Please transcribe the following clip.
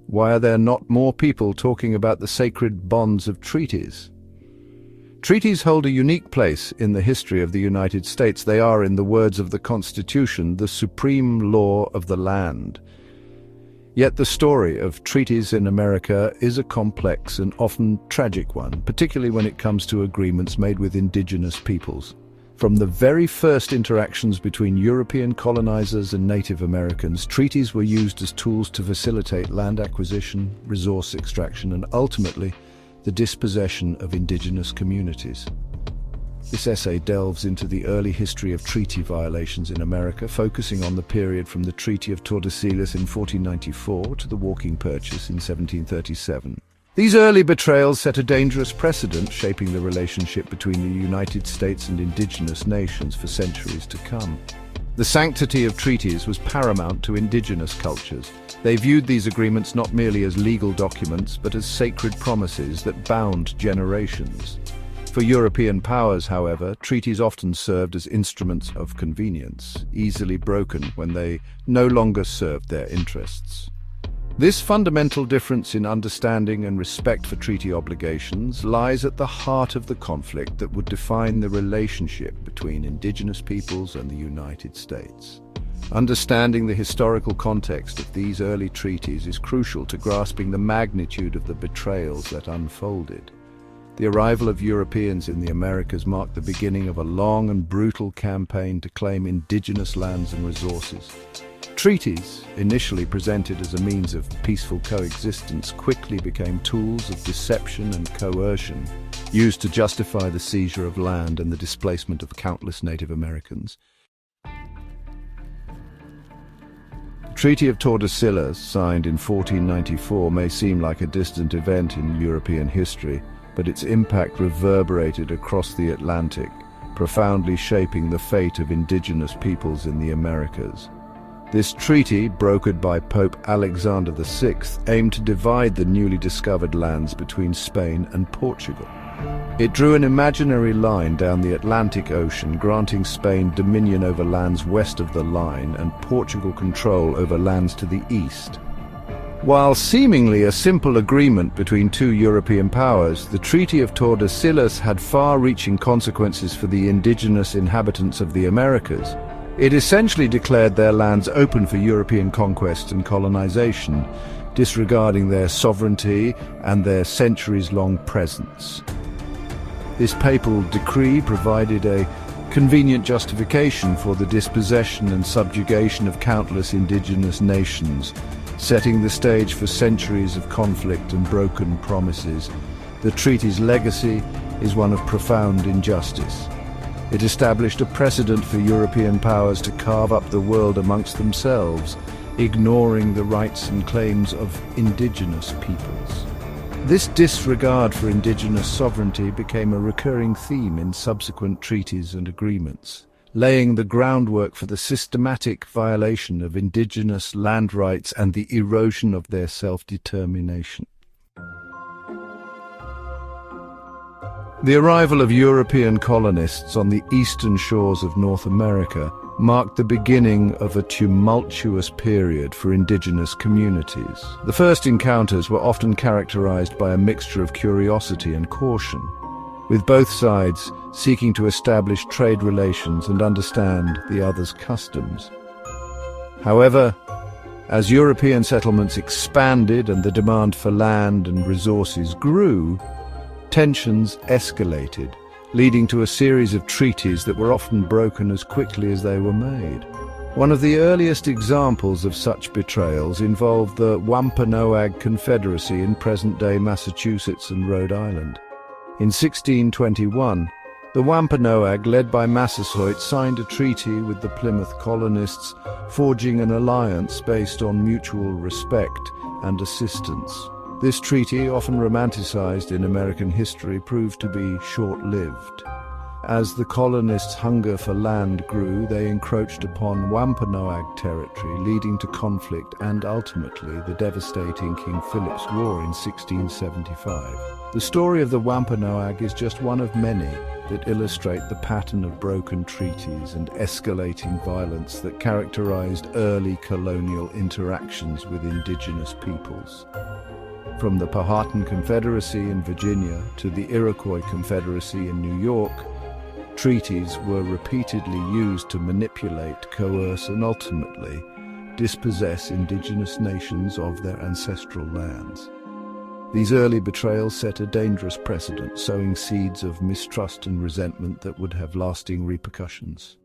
Why are there not more people talking about the sacred bonds of treaties? Treaties hold a unique place in the history of the United States. They are, in the words of the Constitution, the supreme law of the land. Yet the story of treaties in America is a complex and often tragic one, particularly when it comes to agreements made with indigenous peoples. From the very first interactions between European colonizers and Native Americans, treaties were used as tools to facilitate land acquisition, resource extraction, and ultimately, the dispossession of indigenous communities. This essay delves into the early history of treaty violations in America, focusing on the period from the Treaty of Tordesillas in 1494 to the Walking Purchase in 1737. These early betrayals set a dangerous precedent, shaping the relationship between the United States and indigenous nations for centuries to come. The sanctity of treaties was paramount to indigenous cultures. They viewed these agreements not merely as legal documents, but as sacred promises that bound generations. For European powers, however, treaties often served as instruments of convenience, easily broken when they no longer served their interests. This fundamental difference in understanding and respect for treaty obligations lies at the heart of the conflict that would define the relationship between indigenous peoples and the United States. Understanding the historical context of these early treaties is crucial to grasping the magnitude of the betrayals that unfolded. The arrival of Europeans in the Americas marked the beginning of a long and brutal campaign to claim indigenous lands and resources. Treaties, initially presented as a means of peaceful coexistence, quickly became tools of deception and coercion, used to justify the seizure of land and the displacement of countless Native Americans. The Treaty of Tordesillas, signed in 1494, may seem like a distant event in European history, but its impact reverberated across the Atlantic, profoundly shaping the fate of indigenous peoples in the Americas. This treaty, brokered by Pope Alexander VI, aimed to divide the newly discovered lands between Spain and Portugal. It drew an imaginary line down the Atlantic Ocean, granting Spain dominion over lands west of the line and Portugal control over lands to the east. While seemingly a simple agreement between two European powers, the Treaty of Tordesillas had far-reaching consequences for the indigenous inhabitants of the Americas. It essentially declared their lands open for European conquest and colonization, disregarding their sovereignty and their centuries-long presence. This papal decree provided a convenient justification for the dispossession and subjugation of countless indigenous nations, setting the stage for centuries of conflict and broken promises. The treaty's legacy is one of profound injustice. It established a precedent for European powers to carve up the world amongst themselves, ignoring the rights and claims of indigenous peoples. This disregard for indigenous sovereignty became a recurring theme in subsequent treaties and agreements, laying the groundwork for the systematic violation of indigenous land rights and the erosion of their self-determination. The arrival of European colonists on the eastern shores of North America marked the beginning of a tumultuous period for indigenous communities. The first encounters were often characterized by a mixture of curiosity and caution, with both sides seeking to establish trade relations and understand the other's customs. However, as European settlements expanded and the demand for land and resources grew, tensions escalated, leading to a series of treaties that were often broken as quickly as they were made. One of the earliest examples of such betrayals involved the Wampanoag Confederacy in present-day Massachusetts and Rhode Island. In 1621, the Wampanoag, led by Massasoit, signed a treaty with the Plymouth colonists, forging an alliance based on mutual respect and assistance. This treaty, often romanticized in American history, proved to be short-lived. As the colonists' hunger for land grew, they encroached upon Wampanoag territory, leading to conflict and ultimately the devastating King Philip's War in 1675. The story of the Wampanoag is just one of many that illustrate the pattern of broken treaties and escalating violence that characterized early colonial interactions with indigenous peoples. From the Powhatan Confederacy in Virginia to the Iroquois Confederacy in New York, treaties were repeatedly used to manipulate, coerce, and ultimately dispossess indigenous nations of their ancestral lands. These early betrayals set a dangerous precedent, sowing seeds of mistrust and resentment that would have lasting repercussions.